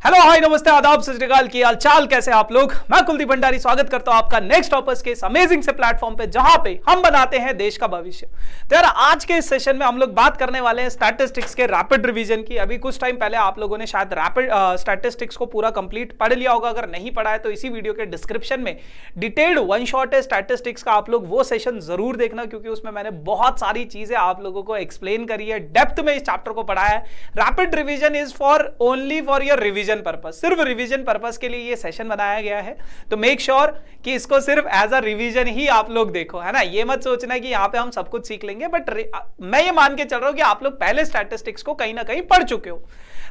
Hello hi नमस्ते आदाब सत श्री अकाल, की हाल चाल, कैसे आप लोग। मैं कुलदीप भंडारी स्वागत करता हूं आपका नेक्स्ट टॉपर्स के इस अमेजिंग से प्लेटफॉर्म पे, जहां पे हम बनाते हैं देश का भविष्य। तो यार आज के इस सेशन में हम लोग बात करने वाले हैं स्टैटिस्टिक्स के रैपिड रिवीजन की। अभी कुछ टाइम पहले आप लोगों ने शायद रैपिड स्टैटिस्टिक्स को पूरा कंप्लीट पढ़ लिया होगा। अगर नहीं पढ़ा है तो इसी वीडियो के डिस्क्रिप्शन में डिटेल्ड वन शॉट है स्टैटिस्टिक्स का, आप लोग वो सेशन जरूर देखना, क्योंकि उसमें मैंने बहुत सारी चीजें आप लोगों को एक्सप्लेन करी है, डेप्थ में इस चैप्टर को पढ़ाया है। Rapid revision is for only for your revision purpose, सिर्फ रिवीजन पर्पस के लिए ये सेशन बनाया गया है। तो मेक श्योर कि इसको सिर्फ एज अ रिवीजन ही आप लोग देखो, है ना। ये मत सोचना कि यहाँ पे हम सब कुछ सीख लेंगे, बट मैं ये मान के चल रहा हूं कि आप लोग पहले स्टैटिस्टिक्स को कहीं ना कहीं पढ़ चुके हो।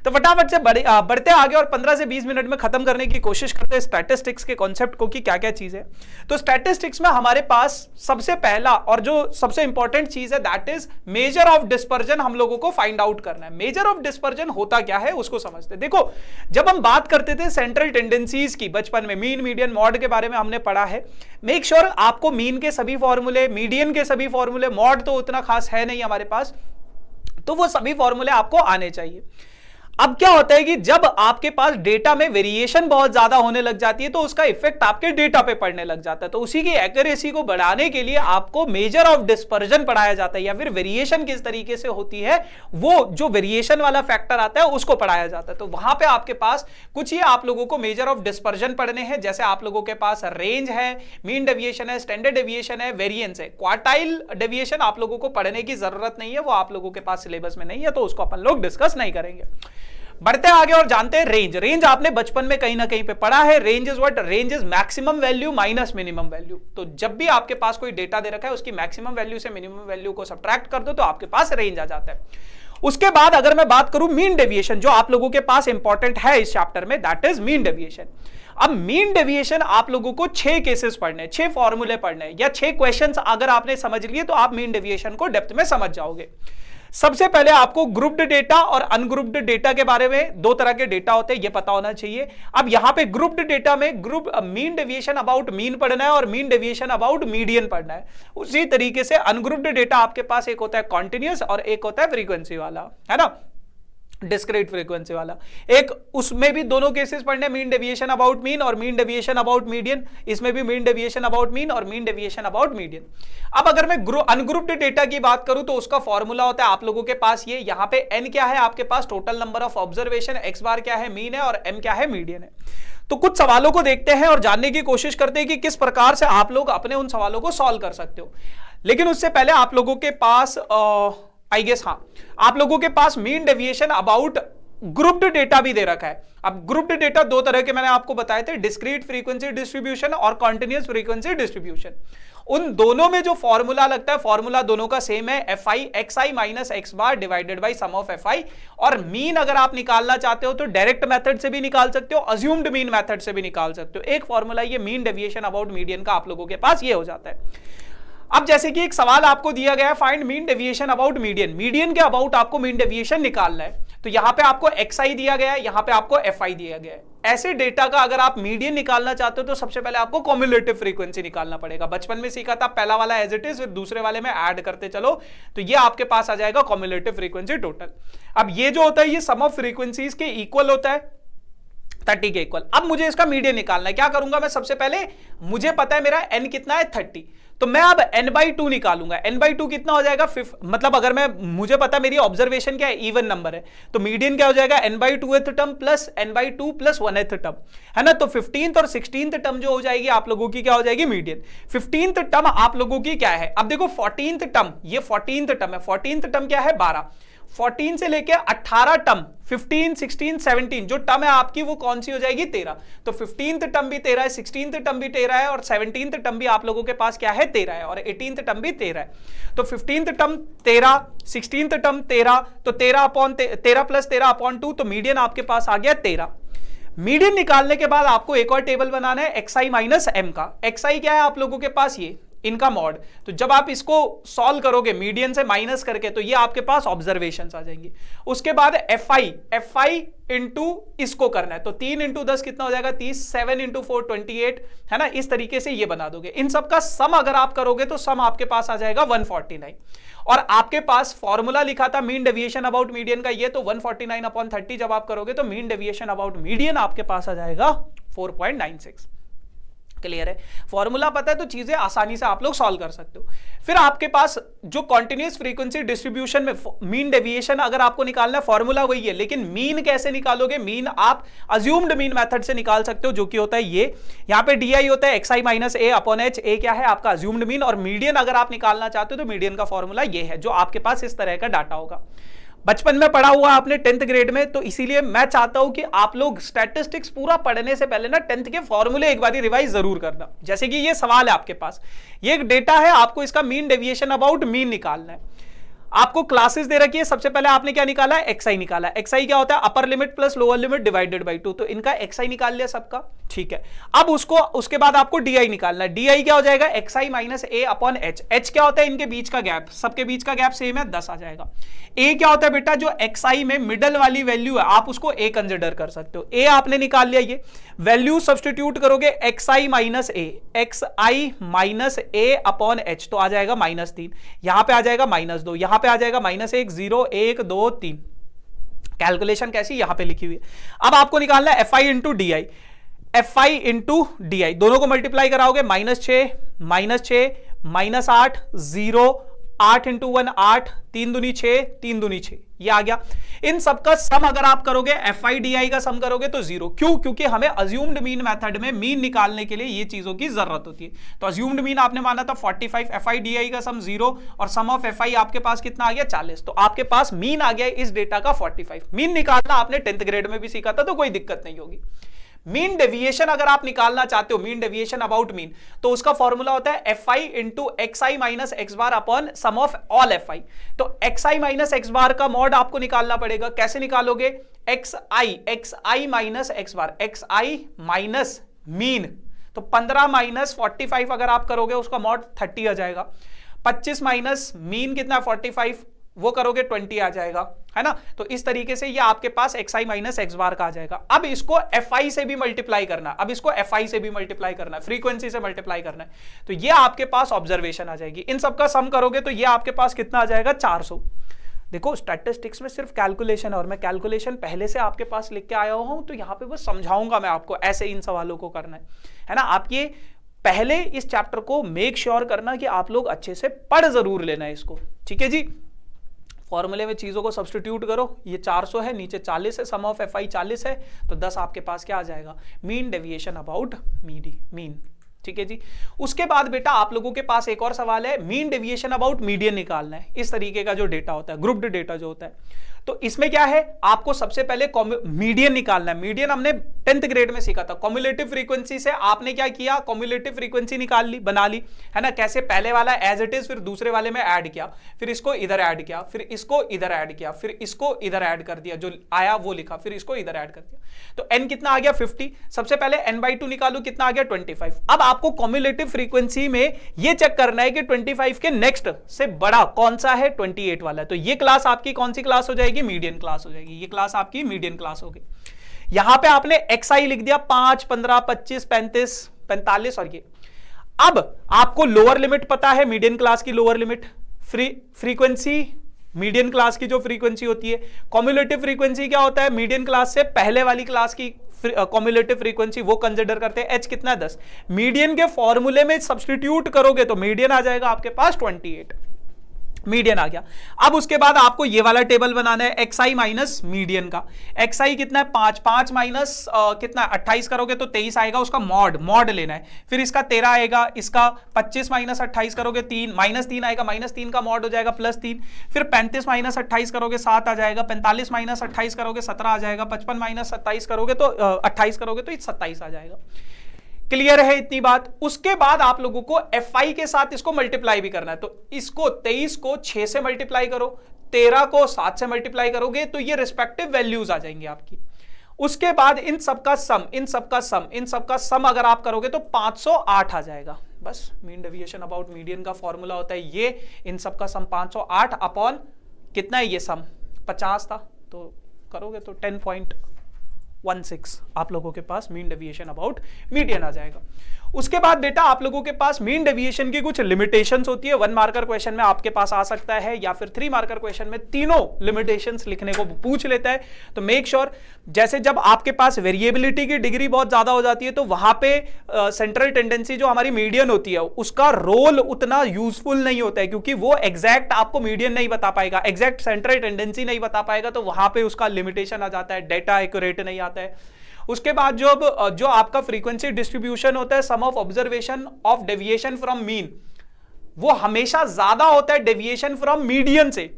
तो फटाफट से बढ़ते आगे और 15 से 20 मिनट में खत्म करने की कोशिश करते हैं स्टैटिस्टिक्स के कॉन्सेप्ट को कि क्या क्या चीज है। तो स्टैटिस्टिक्स में हमारे पास सबसे पहला और जो सबसे इंपॉर्टेंट चीज है that is measure of dispersion. हम लोगों को फाइंड आउट करना है मेजर ऑफ डिस्पर्जन होता क्या है, उसको समझते हैं। देखो, जब हम बात करते थे सेंट्रल टेंडेंसीज की बचपन में, मीन मीडियन मॉड के बारे में हमने पढ़ा है। मेक श्योर आपको मीन के सभी फॉर्मूले, मीडियन के सभी फॉर्मूले, मॉड तो उतना खास है नहीं हमारे पास, तो वो सभी फॉर्मूले आपको आने चाहिए। अब क्या होता है कि जब आपके पास डेटा में वेरिएशन बहुत ज्यादा होने लग जाती है तो उसका इफेक्ट आपके डेटा पे पड़ने लग जाता है। तो उसी की एक्यूरेसी को बढ़ाने के लिए आपको मेजर ऑफ डिस्पर्जन पढ़ाया जाता है, या फिर वेरिएशन किस तरीके से होती है, वो जो वेरिएशन वाला फैक्टर आता है उसको पढ़ाया जाता है। तो वहां पे आपके पास कुछ ही आप लोगों को मेजर ऑफ डिस्पर्जन पढ़ने हैं। जैसे आप लोगों के पास रेंज है, मीन डेविएशन है, स्टैंडर्ड डेविएशन है, वेरिएंस है। क्वार्टाइल डेविएशन आप लोगों को पढ़ने की जरूरत नहीं है, वो आप लोगों के पास सिलेबस में नहीं है, तो उसको अपन लोग डिस्कस नहीं करेंगे। बढ़ते आगे और जानते हैं रेंज। रेंज आपने बचपन में कहीं ना कहीं पे पढ़ा है। Range is what? Range is maximum value minus minimum value. तो जब भी आपके पास कोई डेटा दे रखा है उसकी मैक्सिमम वैल्यू से मिनिमम वैल्यू को सब्ट्रैक्ट कर दो तो आपके पास रेंज आ जाता है। उसके बाद अगर मैं बात करूं मीन डेविएशन, जो आप लोगों के पास इंपॉर्टेंट है इस चैप्टर में, दैट इज मीन डेविएशन। अब मीन डेविएशन आप लोगों को 6 केसेस पढ़ने, 6 फॉर्मूले पढ़ने, या 6 क्वेश्चंस अगर आपने समझ लिए तो आप मीन डेविएशन को डेप्थ में समझ जाओगे। सबसे पहले आपको ग्रुप्ड डेटा और अनग्रुप्ड डेटा के बारे में, 2 तरह के डेटा होते हैं, ये पता होना चाहिए। अब यहां पे ग्रुप्ड डेटा में group mean deviation about mean पढ़ना है और मीन डेविएशन अबाउट मीडियन पढ़ना है। उसी तरीके से अनग्रुप्ड डेटा आपके पास एक होता है कॉन्टिन्यूअस और एक होता है फ्रीक्वेंसी वाला, है ना, डिस्क्रीट फ्रीक्वेंसी वाला। एक उसमें भी दोनों केसेस पढ़ने, मीन डेविएशन अबाउट मीन और मीन डेविएशन अबाउट मीडियन। इसमें भी मीन डेविएशन अबाउट मीन और मीन डेविएशन अबाउट मीडियन। अब अगर मैं अनग्रुप्ड डेटा की बात करूं तो उसका फॉर्मूला होता है आप लोगों के पास ये, यहां पे n क्या है आपके पास total number of observation, x bar क्या है मीन है और m क्या है मीडियन है। तो कुछ सवालों को देखते हैं और जानने की कोशिश करते हैं कि किस प्रकार से आप लोग अपने उन सवालों को सॉल्व कर सकते हो। लेकिन उससे पहले आप लोगों के पास आई गेस, हाँ, आप लोगों के पास mean deviation about grouped data भी दे रखा है। अब ग्रुप्ड डेटा 2 तरह के मैंने आपको बताए थे, डिस्क्रीट फ्रीक्वेंसी डिस्ट्रीब्यूशन और कॉन्टिन्यूअस फ्रीक्वेंसी डिस्ट्रीब्यूशन। उन दोनों में जो फॉर्मूला लगता है, फॉर्मूला दोनों का सेम है, fi xi minus x bar divided by sum of fi। और मीन अगर आप निकालना चाहते हो तो डायरेक्ट मेथड से भी निकाल सकते हो, अज्यूम्ड मीन मेथड से भी निकाल सकते हो। एक फॉर्मूला ये मीन डेविएशन अबाउट मीडियन का आप लोगों के पास ये हो जाता है। अब जैसे कि एक सवाल आपको दिया गया है, find mean deviation about median. Median के अबाउट आपको मीन डेविएशन निकालना है, तो यहां पे आपको xi दिया गया है, यहां पे आपको fi दिया गया है। ऐसे डेटा का अगर आप मीडियन निकालना चाहते हो तो सबसे पहले आपको कॉम्युलेटिव फ्रीक्वेंसी निकालना पड़ेगा। बचपन में सीखा था, पहला वाला एज इट इज, फिर दूसरे वाले में ऐड करते चलो, तो ये आपके पास आ जाएगा कॉम्युलेटिव फ्रीक्वेंसी टोटल। अब ये जो होता है ये सम ऑफ फ्रीक्वेंसीज के इक्वल होता है, 30 के इक्वल। अब मुझे इसका मीडियन निकालना है, क्या करूंगा मैं? सबसे पहले मुझे पता है मेरा n कितना है, 30, तो मैं अब n/2 निकालूंगा। n/2 कितना हो जाएगा? मतलब अगर मुझे पता मेरी ऑब्जर्वेशन क्या है, इवन नंबर है, तो मीडियन क्या हो जाएगा? n/2th term plus n/2 plus 1th term, है ना। तो 15th और 16th टर्म जो हो जाएगी आप लोगों की क्या हो जाएगी? मीडियन। 15th टर्म आप लोगों की क्या है? अब देखो 14th टर्म, ये 14th टर्म है। 14th टर्म क्या है? 12। 14 से लेके 18 टर्म, 15, 16, 17 जो टर्म है आपकी वो कौन सी हो जाएगी? 13। तो 15th टर्म भी 13 है, 16th टर्म भी 13 है और 17th टर्म भी आप लोगों के पास क्या है? 13 है, और 18th टर्म भी 13 है। तो 15th टर्म 13, 16th टर्म 13, तो 13 प्लस 13 अपॉन 2, तो मीडियन आपके पास आ गया 13। मीडियन निकालने के बाद आपको एक और टेबल बनाना है xi माइनस m का। xi क्या है आप लोगों के पास? ये इनका मॉड। तो जब आप इसको सॉल्व करोगे मीडियन से माइनस करके तो ये आपके पास ऑब्जर्वेशंस आ जाएंगी। उसके बाद fi इंटू इसको करना है, तो 3 इंटू 10 कितना हो जाएगा? 30, 7 इंटू 4 28, है ना। इस तरीके से ये बना दोगे। इन सब का सम अगर आप करोगे तो सम आपके पास आ जाएगा 149। और आपके पास फॉर्मूला लिखा था मीन डेविएशन अबाउट मीडियन का, ये तो 149/30 जब आप करोगे तो मीन डेविएशन अबाउट मीडियन आपके पास आ जाएगा 4.96। क्लियर है, फॉर्मूला पता है तो चीजें आसानी से आप लोग सॉल्व कर सकते हो। फिर आपके पास जो कॉन्टिन्यूअस फ्रीक्वेंसी डिस्ट्रीब्यूशन में मीन डेविएशन अगर आपको निकालना है, फॉर्मूला वही है, लेकिन मीन कैसे निकालोगे? मीन आप अज्यूम्ड मीन मेथड से निकाल सकते हो, जो कि होता है ये, यहां पे डी होता है xi माइनस ए अपॉन एच। ए क्या है? आपका अज्यूम्ड मीन, और मीडियन अगर आप निकालना चाहते हो तो मीडियन का फॉर्मूला ये है, जो आपके पास इस तरह का डाटा होगा। बचपन में पढ़ा हुआ आपने 10th ग्रेड में, तो इसीलिए मैं चाहता हूं कि आप लोग स्टैटिस्टिक्स पूरा पढ़ने से पहले ना 10th के फॉर्मूले एक बार रिवाइज जरूर करना। जैसे कि ये सवाल है आपके पास, ये एक डेटा है, आपको इसका मीन डेविएशन अबाउट मीन निकालना है। आपको क्लासेस दे रखी है, सबसे पहले आपने क्या निकाला है? xi निकाला। xi क्या होता है? Upper limit plus lower limit divided by 2, तो इनका xi निकाल लिया सबका, ठीक है। अब उसके बाद आपको di निकालना है। di क्या हो जाएगा? xi माइनस ए अपॉन एच। h क्या होता है? इनके बीच का गैप, सबके बीच का गैप सेम है, 10 आ जाएगा। a क्या होता है बेटा? जो xi में मिडल वाली वैल्यू है, आप उसको a कंसिडर कर सकते हो। a आपने निकाल लिया, ये वैल्यू सब्सटीट्यूट करोगे xi माइनस ए अपॉन एच, तो आ जाएगा -3, यहां पे आ जाएगा -2, यहां पे आ जाएगा -1, 0, 1, 2, 3। कैलकुलेशन कैसी? यहां पे लिखी हुई है। अब आपको निकालना है fi into D I. fi into D I दोनों को मल्टीप्लाई कराओगे, -6, -8, 0, 8 इंटू 1 8, 3 दूनी 6, 3 दूनी 6, ये आ गया। इन सबका सम अगर आप करोगे, fi di का सम करोगे तो 0। क्यों? क्योंकि हमें अज्यूम्ड मीन मेथड में मीन निकालने के लिए ये चीजों की जरूरत होती है। तो अज्यूम्ड मीन आपने माना था 45, fi di का सम 0, और सम ऑफ fi आपके पास कितना आ गया? 40। तो आपके पास मीन आ गया इस डेटा का 45। मीन निकालना आपने 10th ग्रेड में भी सीखा था, तो कोई दिक्कत नहीं होगी। मीन डेविएशन अगर आप निकालना चाहते हो, मीन डेविएशन अबाउट मीन, तो उसका फॉर्मूला होता है fi into xi minus x bar upon sum of all fi। तो xi माइनस एक्स बार का मॉड आपको निकालना पड़ेगा। कैसे निकालोगे? xi minus x bar, xi minus mean, तो 15 माइनस 45 अगर आप करोगे उसका मॉड 30 आ जाएगा। 25 माइनस मीन कितना? 45, वो करोगे 20 आ जाएगा, है ना। तो इस तरीके से ये आपके पास xi माइनस एक्स बार का आ जाएगा। अब इसको fi से भी मल्टीप्लाई करना, फ्रीक्वेंसी से मल्टीप्लाई करना है, तो ये आपके पास ऑब्जर्वेशन आ जाएगी। इन सबका सम करोगे तो ये आपके पास कितना आ जाएगा? 400। देखो स्टैटिस्टिक्स में सिर्फ कैलकुलेशन है, और मैं कैलकुलेशन पहले से आपके पास लिख के आया हूं, तो यहां पे बस समझाऊंगा मैं आपको, ऐसे इन सवालों को करना है ना। आप ये पहले इस चैप्टर को मेक श्योर करना कि आप लोग अच्छे से पढ़ जरूर लेना है इसको, ठीक है जी। फॉर्मूले में चीजों को सब्स्टिट्यूट करो, ये 400 है, नीचे 40 है, सम ऑफ fi 40 है, तो 10 आपके पास क्या आ जाएगा? मीन डेविएशन अबाउट मीन, ठीक है जी। उसके बाद बेटा आप लोगों के पास एक और सवाल है, मीन डेविएशन अबाउट मीडियन निकालना है। इस तरीके का जो डेटा होता है, ग्रुप्ड डेटा जो होता है, तो इसमें क्या है? आपको सबसे पहले मीडियन निकालना है। मीडियन हमने 10th ग्रेड में सीखा था। कॉम्युलेटिव फ्रीक्वेंसी से आपने क्या किया? कॉम्युलेटिव फ्रीक्वेंसी निकाल ली, बना ली, है ना। कैसे? पहले वाला एज इट इज, फिर दूसरे वाले में ऐड किया, फिर इसको इधर ऐड किया, फिर इसको इधर ऐड किया, फिर इसको इधर ऐड कर दिया, जो आया वो लिखा, फिर इसको इधर ऐड कर दिया, तो n कितना आ गया? 50। सबसे पहले n/2 निकालो, कितना आ गया? 25। अब आपको कॉम्युलेटिव फ्रीक्वेंसी में ये चेक करना है कि 25 के नेक्स्ट से बड़ा कौन सा है? 28 वाला है। तो ये क्लास आपकी कौन सी क्लास हो जाएगी? मीडियन क्लास हो जाएगी। ये क्लास आपकी मीडियन क्लास होगी। यहां पे आपने xi लिख दिया 5, 15, 25, 35, 45, और ये। अब आपको लोअर लिमिट पता है, मीडियन क्लास की lower limit, frequency median class की जो फ्रीक्वेंसी होती है। कॉम्युलेटिव फ्रीक्वेंसी क्या होता है? मीडियन क्लास से पहले वाली क्लास की कॉम्युलेटिव फ्रीक्वेंसी, वो कंसिडर करते हैं। h कितना है? 10। मीडियन के फॉर्मूले में सब्स्टिट्यूट करोगे तो मीडियन आ जाएगा आपके पास 28, मीडियन आ गया। अब उसके बाद आपको ये वाला टेबल बनाना है, xi माइनस मीडियन का। xi कितना है? 5, 5 माइनस कितना है? 28 करोगे तो 23 आएगा, उसका मॉड लेना है। फिर इसका 13 आएगा, इसका 25 माइनस 28 करोगे -3 आएगा, -3 का मॉड हो जाएगा +3। फिर 35 माइनस 28 करोगे 7 आ जाएगा, 45 माइनस 28 करोगे 17 आ जाएगा, 55 माइनस 27 करोगे तो 28 करोगे तो 27 आ जाएगा। क्लियर है इतनी बात? उसके बाद आप लोगों को fi के साथ इसको मल्टीप्लाई भी करना है। तो इसको 23 को 6 से मल्टीप्लाई करो, 13 को 7 से मल्टीप्लाई करोगे, तो ये रिस्पेक्टिव वैल्यूज आ जाएंगी आपकी। उसके बाद इन सबका सम अगर आप करोगे तो 508 आ जाएगा। बस मीन डेविएशन अबाउट मीडियन का फॉर्मूला होता है ये। इन सबका सम 508 अपॉन कितना है? ये सम 50 था, तो करोगे तो 10 पॉइंट 0.16 आप लोगों के पास मीन डेविएशन अबाउट मीडियन आ जाएगा। उसके बाद बेटा आप लोगों के पास मीन डेविएशन की कुछ लिमिटेशंस होती है। 1 मार्कर क्वेश्चन में आपके पास आ सकता है या फिर 3 मार्कर क्वेश्चन में तीनों लिमिटेशंस लिखने को पूछ लेता है। तो मेक श्योर जैसे जब आपके पास वेरिएबिलिटी की डिग्री बहुत ज्यादा हो जाती है तो वहां पे सेंट्रल टेंडेंसी जो हमारी मीडियन होती है उसका रोल उतना यूजफुल नहीं होता है, क्योंकि वो एग्जैक्ट आपको मीडियन नहीं बता पाएगा, एग्जैक्ट सेंट्रल टेंडेंसी नहीं बता पाएगा, तो वहां पे उसका लिमिटेशन आ जाता है, डेटा एक्यूरेट नहीं आता है। उसके बाद जो आपका फ्रीक्वेंसी डिस्ट्रीब्यूशन होता है sum of observation of deviation from mean, वो हमेशा ज्यादा होता है डेविएशन फ्रॉम मीडियन से,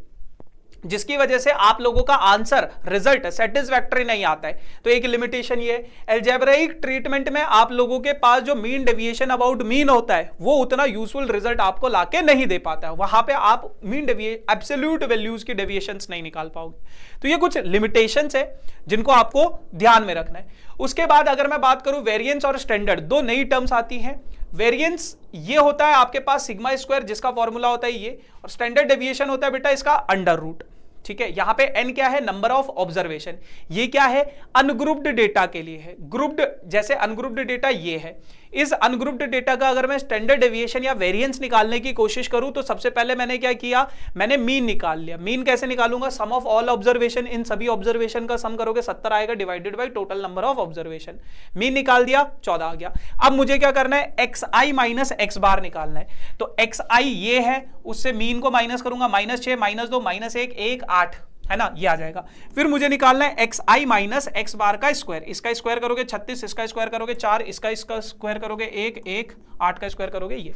जिसकी वजह से आप लोगों का आंसर रिजल्ट सेटिस्फैक्टरी नहीं आता है। तो एक लिमिटेशन ये अलजेब्राइक ट्रीटमेंट में आप लोगों के पास जो मीन डेविएशन अबाउट मीन होता है वो उतना यूजफुल रिजल्ट आपको लाके नहीं दे पाता है, वहां पे आप मीन एब्सोल्यूट वैल्यूज की डेविएशंस नहीं निकाल पाओगे। तो ये कुछ लिमिटेशंस है जिनको आपको ध्यान में रखना है। उसके बाद अगर मैं बात करूं वेरिएंस और स्टैंडर्ड, दो नई टर्म्स आती हैं। वेरिएंस ये होता है आपके पास सिग्मा स्क्वायर जिसका फॉर्मूला होता है ये, और स्टैंडर्ड डेविएशन होता है बेटा इसका अंडर रूट। ठीक है, यहां पे n क्या है, नंबर ऑफ ऑब्जर्वेशन, ये क्या है अनग्रुप्ड डेटा के लिए है। ग्रुप्ड जैसे अनग्रुप्ड डेटा ये है, इस अनग्रुप्ड डेटा का अगर मैं स्टैंडर्ड डेविएशन या वेरिएंस निकालने की कोशिश करूं तो सबसे पहले मैंने क्या किया, मैंने मीन निकाल लिया। मीन कैसे निकालूंगा, सम ऑफ ऑल ऑब्जर्वेशन, इन सभी ऑब्जर्वेशन का सम करोगे 70 आएगा divided by total number of observation. Mean निकाल दिया 14 आ गया। अब मुझे क्या करना है, xi माइनस x बार निकालना है। तो xi ये है, उससे मीन को माइनस करूंगा, -6 -2 -1 1 8 है ना, ये आ जाएगा। फिर मुझे निकालना है xi माइनस x बार का स्क्वायर, इसका स्क्वायर करोगे 36, इसका स्क्वायर करोगे 4, इसका स्क्वायर करोगे 1 1 8 का स्क्वायर करोगे ये।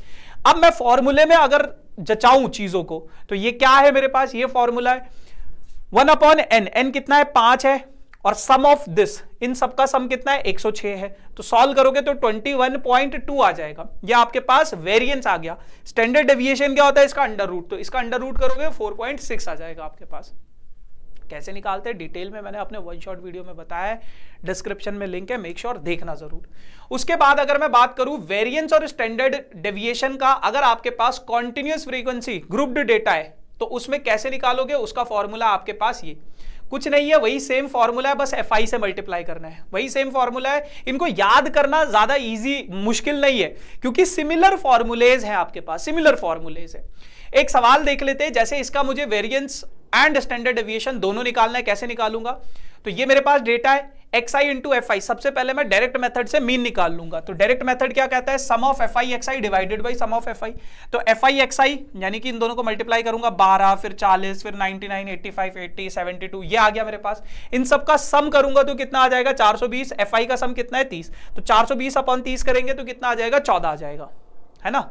अब मैं फॉर्मूले में अगर जचाऊं चीजों को तो ये क्या है मेरे पास, ये फॉर्मूला है 1/n, n कितना है 5 है, और सम ऑफ दिस, इन सबका सम कितना है 106 है। तो सॉल्व करोगे तो 21.2 आ जाएगा, ये आपके पास वेरिएंस आ गया। स्टैंडर्ड डेविएशन क्या होता है, इसका अंडर रूट, तो इसका अंडर रूट करोगे 4.6 आ जाएगा आपके पास। कैसे निकालते हैं डिटेल में मैंने अपने वन शॉट वीडियो में बताया है, डिस्क्रिप्शन में लिंक है, मेक श्योर देखना जरूर। उसके बाद अगर मैं बात करूं वेरिएंस और स्टैंडर्ड डेविएशन का, अगर आपके पास कॉन्टिन्यूअस फ्रीक्वेंसी ग्रुप्ड डेटा है तो उसमें कैसे निकालोगे, उसका फॉर्मूला आपके पास ये कुछ नहीं है, वही सेम फॉर्मूला है, बस fi से मल्टीप्लाई करना है, वही सेम फॉर्मूला है। इनको याद करना ज्यादा इजी मुश्किल नहीं है, क्योंकि सिमिलर फॉर्मूलेज हैं आपके पास, सिमिलर फॉर्मूलेज है। एक सवाल देख लेते हैं, जैसे इसका मुझे वेरिएंस एंड स्टैंडर्ड डेविएशन दोनों निकालना है, कैसे निकालूंगा, तो ये मेरे पास डेटा है xi इंटू fi, सबसे पहले मैं डायरेक्ट मेथड से मीन निकाल लूंगा। तो डायरेक्ट मेथड क्या कहता है, sum of fi xi divided by sum of fi। तो fi xi यानी कि इन दोनों को मल्टीप्लाई करूंगा 12 फिर 40 फिर 99 85 80 72, ये आ गया मेरे पास। इन सब का सम करूंगा तो कितना आ जाएगा 420, fi का सम कितना है 30, तो 420 अपॉन 30 करेंगे तो कितना आ जाएगा 14 आ जाएगा, है ना,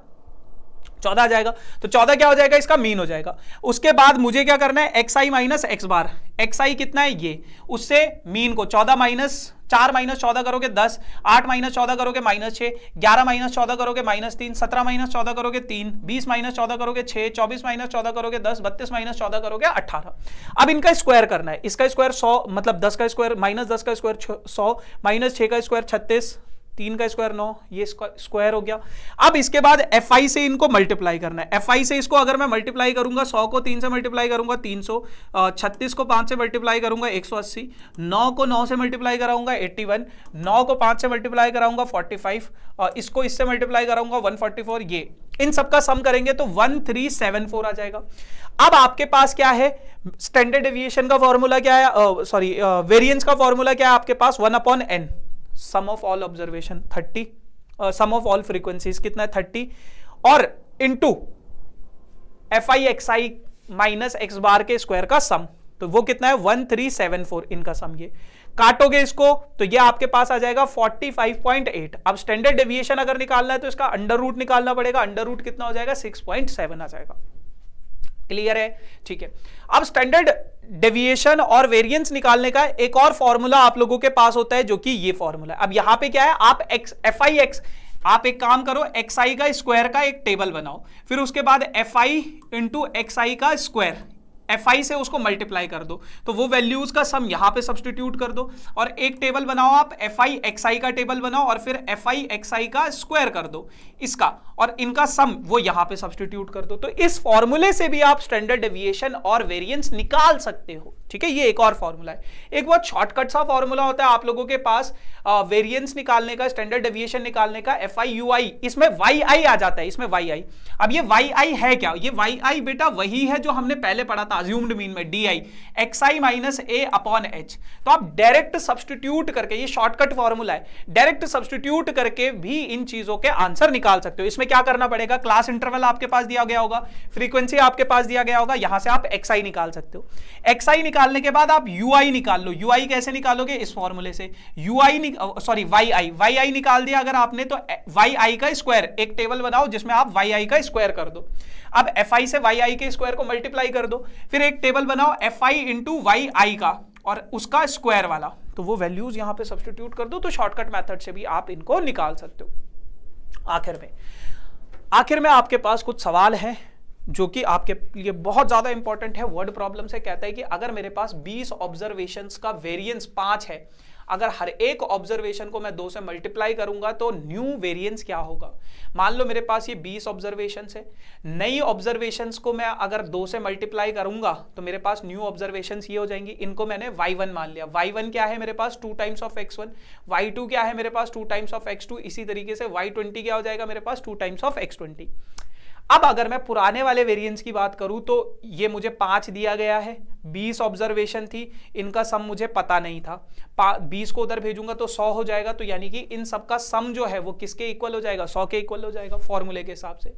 14 आ जाएगा। तो 14 क्या हो जाएगा, इसका मीन हो जाएगा। उसके बाद मुझे क्या करना है, xi माइनस x बार, xi कितना है ये, उससे मीन को 14 माइनस 4 माइनस 14 करोगे 10, 8 माइनस 14 करोगे -6, 11 माइनस 14 करोगे -3, 17 माइनस 14 करोगे 3, 20 माइनस 14 करोगे 6, 24 माइनस 14 करोगे 10, 32 माइनस 14 करोगे 18। अब इनका स्क्वायर करना है, इसका स्क्वायर 100 मतलब 10 का स्क्वायर माइनस 10 का स्क्वायर 100 माइनस 6 का स्क्वायर 36, 3 का स्क्वायर 9, ये स्क्वायर हो गया। अब इसके बाद fi से इनको मल्टीप्लाई करना है। fi से इसको अगर मैं मल्टीप्लाई करूंगा, 100 को 3 से मल्टीप्लाई करूंगा 300, 36 को 5 से मल्टीप्लाई करूंगा 180, 9 को 9 से मल्टीप्लाई कराऊंगा 81, 9 को 5 से मल्टीप्लाई कराऊंगा 45, इसको इससे मल्टीप्लाई कराऊंगा 144, ये इन सबका सम करेंगे तो 1374 आ जाएगा। अब आपके पास क्या है, स्टैंडर्ड डेविएशन का फॉर्मूला क्या है, सॉरी वेरिएंस का फॉर्मूला क्या है आपके पास, 1/n, sum of all observation 30, sum of all frequencies कितना है 30, और into fi xi minus x bar के स्क्वायर का सम, तो वो कितना है 1374, इनका सम ये काटोगे इसको तो ये आपके पास आ जाएगा 45.8। अब स्टैंडर्ड डेविएशन अगर निकालना है तो इसका अंडर रूट निकालना पड़ेगा, अंडर रूट कितना हो जाएगा 6.7 आ जाएगा। क्लियर है, ठीक है। अब स्टैंडर्ड डेविएशन और वेरिएंस निकालने का एक और फॉर्मूला आप लोगों के पास होता है, जो कि ये फॉर्मूला है। अब यहां पे क्या है, आप fi आप एक काम करो, xi का स्क्वायर का एक टेबल बनाओ, फिर उसके बाद fi इंटू xi का स्क्वायर, fi से उसको मल्टीप्लाई कर दो, तो वो वैल्यूज का सम यहां पे सब्स्टिट्यूट कर दो, और एक टेबल बनाओ आप fi xi का टेबल बनाओ, और फिर fi xi का स्क्वायर कर दो इसका, और इनका सम वो यहां पे सब्स्टिट्यूट कर दो। तो इस फॉर्मूले से भी आप स्टैंडर्ड डेविएशन और वेरिएंस निकाल सकते हो, ठीक है। ये एक और फॉर्मूला है, एक बहुत शॉर्टकट सा फॉर्मूला होता है आप लोगों के पास वेरिएंस निकालने का, स्टैंडर्ड डेविएशन निकालने का, FI इसमें yi आ जाता है, इसमें yi। अब ये yi है क्या? ये yi बेटा वही है जो हमने पहले पढ़ा था अज्यूम्ड मीन में, di xi minus a upon h। तो आप डायरेक्ट सब्स्टिट्यूट करके, ये शॉर्टकट फॉर्मूला है, डायरेक्ट सब्स्टिट्यूट करके भी इन चीजों के आंसर निकाल सकते हो। इसमें क्या करना पड़ेगा, क्लास इंटरवल आपके पास दिया गया होगा, फ्रीक्वेंसी आपके पास दिया गया होगा, यहां से आप xi निकाल सकते हो। xi निकालने के बाद आप ui निकाल लो। ui कैसे निकालोगे? इस फॉर्मूले से। yi निकाल दिया अगर आपने, तो yi का स्क्वायर, एक टेबल बनाओ जिसमें आप yi का स्क्वायर कर दो। अब fi से yi के स्क्वायर को मल्टीप्लाई कर दो, फिर एक टेबल बनाओ fi इंटू yi का और उसका स्क्वायर वाला, तो वो वैल्यूज यहां पे सब्स्टिट्यूट कर दो। तो शॉर्टकट मेथड से भी आप इनको निकाल सकते हो। आखिर में आपके पास कुछ सवाल हैं जो कि आपके लिए बहुत ज्यादा इंपॉर्टेंट है। वर्ड प्रॉब्लम से कहता है कि अगर मेरे पास 20 ऑब्जर्वेशंस का वेरिएंस 5 है, अगर हर एक ऑब्जर्वेशन को मैं 2 से मल्टीप्लाई करूंगा तो न्यू वेरिएंस क्या होगा। मान लो मेरे पास ये 20 ऑब्जर्वेशंस है, नई ऑब्जर्वेशंस को मैं अगर 2 से मल्टीप्लाई करूंगा तो मेरे पास न्यू ऑब्जर्वेशंस ये हो जाएंगी। इनको मैंने y1 मान लिया। y1 क्या है मेरे पास? 2 टाइम्स ऑफ x1। y2 क्या है मेरे पास? 2 टाइम्स ऑफ x2। इसी तरीके से y20 क्या हो जाएगा मेरे पास? 2 टाइम्स ऑफ x20। अब अगर मैं पुराने वाले वेरिएंस की बात करूं तो ये मुझे 5 दिया गया है, 20 ऑब्जर्वेशन थी, इनका सम मुझे पता नहीं था। 20 को उधर भेजूंगा तो 100 हो जाएगा, तो यानी कि इन सब का सम जो है वो किसके इक्वल हो जाएगा? 100 के इक्वल हो जाएगा फॉर्मूले के हिसाब से।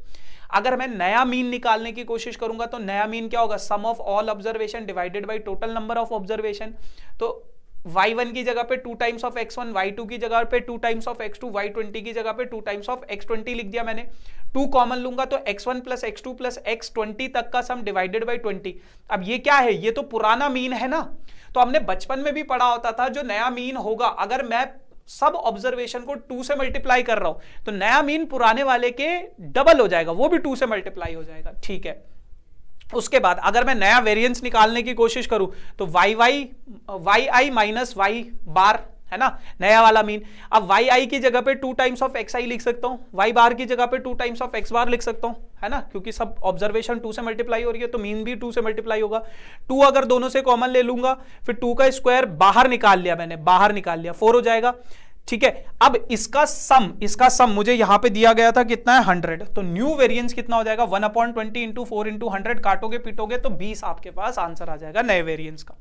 अगर मैं नया मीन निकालने की कोशिश करूंगा तो नया मीन क्या होगा? Sum of all observation divided by total number of observation. तो y1 की जगह पे 2 टाइम्स ऑफ x1, y2 की जगह पे 2 टाइम्स ऑफ x2, y20 की जगह पे 2 टाइम्स ऑफ x20 लिख दिया मैंने। 2 कॉमन लूंगा तो x1 plus x2 plus x20 तक का सम डिवाइडेड बाई 20। अब ये क्या है? ये तो पुराना मीन है ना, तो हमने बचपन में भी पढ़ा होता था जो नया मीन होगा, अगर मैं सब ऑब्जर्वेशन को 2 से मल्टीप्लाई कर रहा हूं तो नया मीन पुराने वाले के डबल हो जाएगा, वो भी 2 से मल्टीप्लाई हो जाएगा, ठीक है। उसके बाद अगर मैं नया वेरिएंस निकालने की कोशिश करूं तो yi माइनस y बार है ना, नया वाला मीन। अब yi की जगह पे 2 टाइम्स ऑफ xi लिख सकता हूं, y बार की जगह पे 2 टाइम्स ऑफ x बार लिख सकता हूं, है ना, क्योंकि सब ऑब्जर्वेशन 2 से मल्टीप्लाई हो रही है तो मीन भी 2 से मल्टीप्लाई होगा। 2 अगर दोनों से कॉमन ले लूंगा, फिर 2 का स्क्वायर बाहर निकाल लिया मैंने, बाहर निकाल लिया, 4 हो जाएगा, ठीक है। अब इसका सम मुझे यहां पे दिया गया था कितना है? 100। तो न्यू वेरिएंस कितना हो जाएगा? 1/20 इंटू 4 इंटू 100, काटोगे पीटोगे तो 20 आपके पास आंसर आ जाएगा नए वेरिएंस का।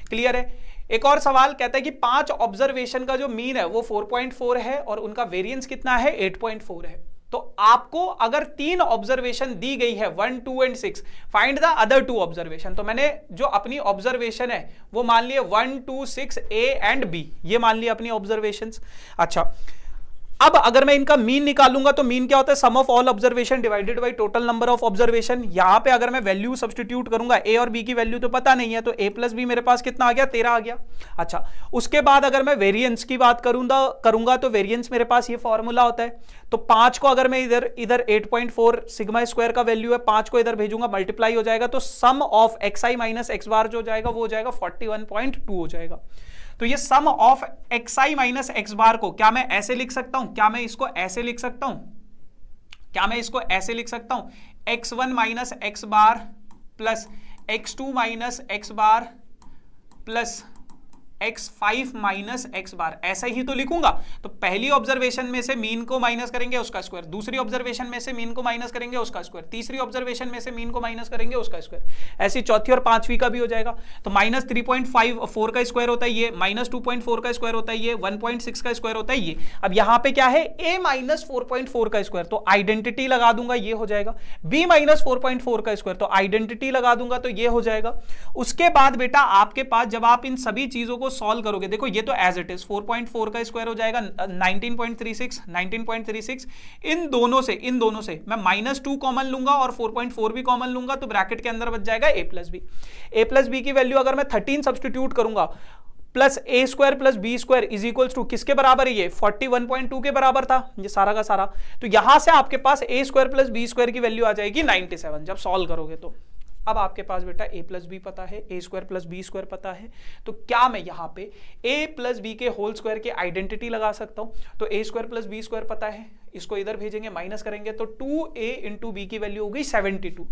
क्लियर है? एक और सवाल कहता है कि 5 ऑब्जर्वेशन का जो मीन है वो 4.4 है और उनका वेरिएंस कितना है? 8.4 है। तो आपको अगर 3 ऑब्जर्वेशन दी गई है 1, 2 and 6, find the other 2 observation. तो मैंने जो अपनी ऑब्जर्वेशन है वो मान लिए 1, 2, 6 A एंड B, ये मान लिए अपनी ऑब्जर्वेशंस। अच्छा, अब अगर मैं इनका मीन निकालूंगा तो मीन क्या होता है? Sum of all observation divided by total number of observation. यहां पे अगर मैं वैल्यू सब्स्टिट्यूट करूंगा, ए और बी की वैल्यू तो पता नहीं है, तो a प्लस बी मेरे पास कितना आ गया? 13 आ गया। अच्छा, उसके बाद अगर मैं वेरिएंस की बात करूंगा तो वेरिएंस मेरे पास ये फॉर्मूला होता है। तो 5 को अगर मैं इधर 8.4 सिग्मा स्क्वायर का वैल्यू है, 5 को इधर भेजूंगा, मल्टीप्लाई हो जाएगा, तो सम ऑफ xi माइनस x बार जो जाएगा वो हो जाएगा 41.2 हो जाएगा। तो ये सम ऑफ xi माइनस x बार को क्या मैं ऐसे लिख सकता हूं? क्या मैं इसको ऐसे लिख सकता हूं? x1 minus x bar plus x2 minus x bar plus x5 minus x बार, ऐसा ही तो लिखूंगा। तो पहली ऑब्जर्वेशन में से मीन को माइनस करेंगे उसका स्क्वायर, दूसरी ऑब्जर्वेशन में से मीन को माइनस करेंगे उसका स्क्वायर, तीसरी ऑब्जर्वेशन में से मीन को माइनस करेंगे उसका स्क्वायर, ऐसी चौथी और पांचवी का भी हो जाएगा। तो माइनस 3.54 का स्क्वायर होता है ये, माइनस 2.4 का स्क्वायर होता है ये, 1.6 का स्क्वायर होता है ये। अब यहां पे क्या है? a माइनस 4.4 का स्क्वायर, तो आइडेंटिटी लगा दूंगा, ये हो जाएगा। b माइनस 4.4 का स्क्वायर, तो आइडेंटिटी लगा दूंगा, तो ये हो जाएगा। उसके बाद बेटा आपके पास जब आप इन सभी चीजों को सॉल्व करोगे, देखो ये तो एज इट इज 4.4 का स्क्वायर हो जाएगा 19.36, इन दोनों से मैं -2 कॉमन लूंगा और 4.4 भी कॉमन लूंगा, तो ब्रैकेट के अंदर बच जाएगा a प्लस बी की वैल्यू अगर मैं 13 सब्स्टिट्यूट करूंगा, plus a square plus b square is equals to किसके बराबर है? ये 41.2 के बराबर था ये सारा का सारा। तो यहां से आपके पास a square plus b square की वैल्यू आ जाएगी 97 जब सॉल्व करोगे तो। अब आपके पास बेटा a प्लस बी पता है, a square plus b square पता है, तो क्या मैं यहाँ पे a प्लस बी के होल स्क्वायर की आइडेंटिटी लगा सकता हूँ? तो a square plus b square पता है, इसको इधर भेजेंगे, माइनस करेंगे तो 2a इंटू बी की वैल्यू हो गई 72।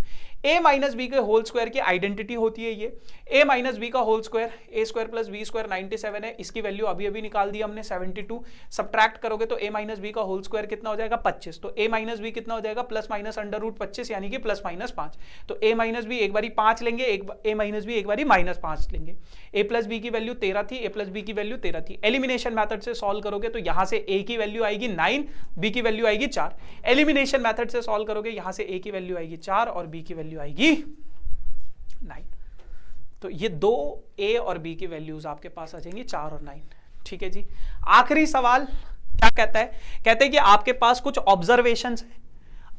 a माइनस बी के होल स्क्वायर की आइडेंटिटी होती है ये, a माइनस बी का whole square, a square plus b square 97 है, इसकी वैल्यू अभी अभी निकाल दी हमने 72। सब्ट्रैक्ट करोगे तो a माइनस बी का होल स्क्वायर कितना हो जाएगा 25, तो a माइनस बी कितना हो जाएगा प्लस माइनस अंडर रूट 25 यानी कि प्लस माइनस 5। तो a माइनस बी एक बारी 5 लेंगे, a माइनस बी एक बारी माइनस 5 लेंगे। a प्लस बी की वैल्यू 13 थी, a प्लस बी की वैल्यू 13 थी। एलिमिनेशन मेथड से सॉल्व करोगे तो यहां से a की वैल्यू आएगी 9, b की वैल्यू आएगी 4। एलिमिनेशन मेथड से सॉल्व करोगे यहां से a की वैल्यू आएगी 4 और b की वैल्यू आएगी 9। तो ये दो a और b की वैल्यूज आपके पास आ जाएंगी 4 और 9। ठीक है जी। आखिरी सवाल क्या कहता है? कहते हैं कि आपके पास कुछ ऑब्जर्वेशंस है,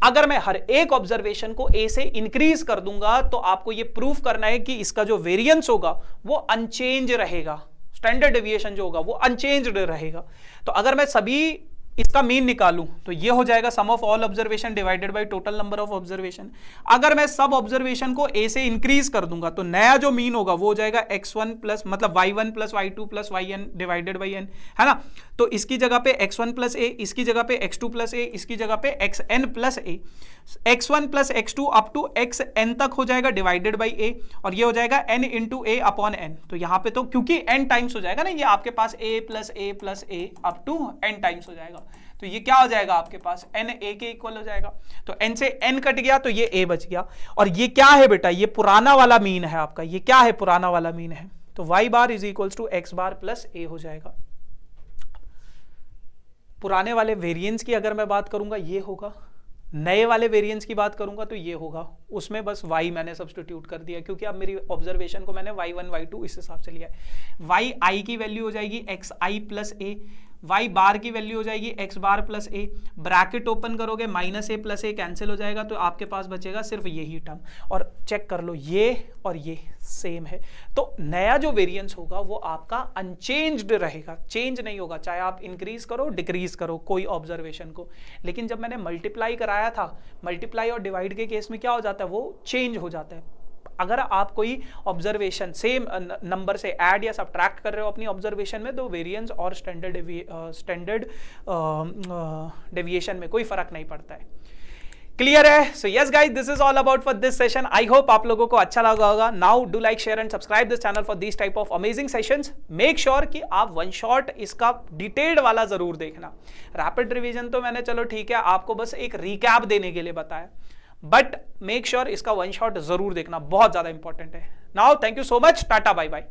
अगर मैं हर एक ऑब्जर्वेशन को a से इंक्रीज कर दूंगा तो आपको ये प्रूफ करना है कि इसका जो वेरिएंस होगा वो अनचेंज रहेगा, स्टैंडर्ड डेविएशन जो होगा वो अनचेंज्ड रहेगा। तो अगर मैं सभी इसका मीन निकालूं तो ये हो जाएगा sum of all observation divided by total number of observation. अगर मैं सब ऑब्जर्वेशन को a से इंक्रीज कर दूंगा तो नया जो मीन होगा वो हो जाएगा x1 प्लस मतलब y1 plus y2 plus yn divided by n, है ना। तो इसकी जगह पे x1 प्लस a, इसकी जगह पे x2 प्लस a, इसकी जगह पे xn plus a, x1 plus x2 up to xn तक हो जाएगा डिवाइडेड बाई a, और ये हो जाएगा n into a upon n। तो यहाँ पे तो क्योंकि n टाइम्स हो जाएगा ना, ये आपके पास a plus a up to n times हो जाएगा, तो ये क्या हो जाएगा आपके पास n a के इक्वल हो जाएगा। तो n से n कट गया तो ये a बच गया। और ये क्या है बेटा? ये पुराना वाला मीन है आपका। ये क्या है? पुराना वाला मीन है। तो y bar is equals to x bar plus a हो जाएगा। पुराने वाले वेरिएंस की अगर मैं बात करूंगा ये होगा, नए वाले वेरिएंस की बात करूंगा तो ये होगा। उसमें बस y मैंने सब्स्टिट्यूट कर दिया क्योंकि अब मेरी ऑब्जर्वेशन को मैंने y1 y2 इस हिसाब से लिया है। y i की वैल्यू हो जाएगी x i plus a, y bar की वैल्यू हो जाएगी x bar plus a, bracket open करोगे minus a plus a cancel हो जाएगा तो आपके पास बचेगा सिर्फ यही टर्म। और चेक कर लो ये और ये सेम है, तो नया जो वेरिएंस होगा वो आपका अनचेंज्ड रहेगा, चेंज नहीं होगा, चाहे आप इंक्रीज करो डिक्रीज करो कोई ऑब्जर्वेशन को। लेकिन जब मैंने मल्टीप्लाई कराया था, मल्टीप्लाई और डिवाइड के केस में क्या हो जाता है? वो चेंज हो जाता है। अगर आप कोई ऑब्जर्वेशन सेम नंबर से ऐड या सब्ट्रैक्ट कर रहे हो अपनी ऑब्जर्वेशन में, तो वेरिएंस और स्टैंडर्ड डेविएशन में कोई फर्क नहीं पड़ता है। क्लियर है? So yes guys, this is all about for this session. I hope आप लोगों को अच्छा लगा होगा। Now do like, share and subscribe this channel for this type of amazing sessions. Make sure कि आप वन शॉट इसका डिटेल्ड वाला जरूर देखना। रैपिड रिवीजन तो मैंने चलो ठीक है आपको बस एक रिकैप देने के लिए बताया, बट मेक श्योर इसका वन शॉट जरूर देखना, बहुत ज्यादा इंपॉर्टेंट है। Now thank you so much, tata bye bye.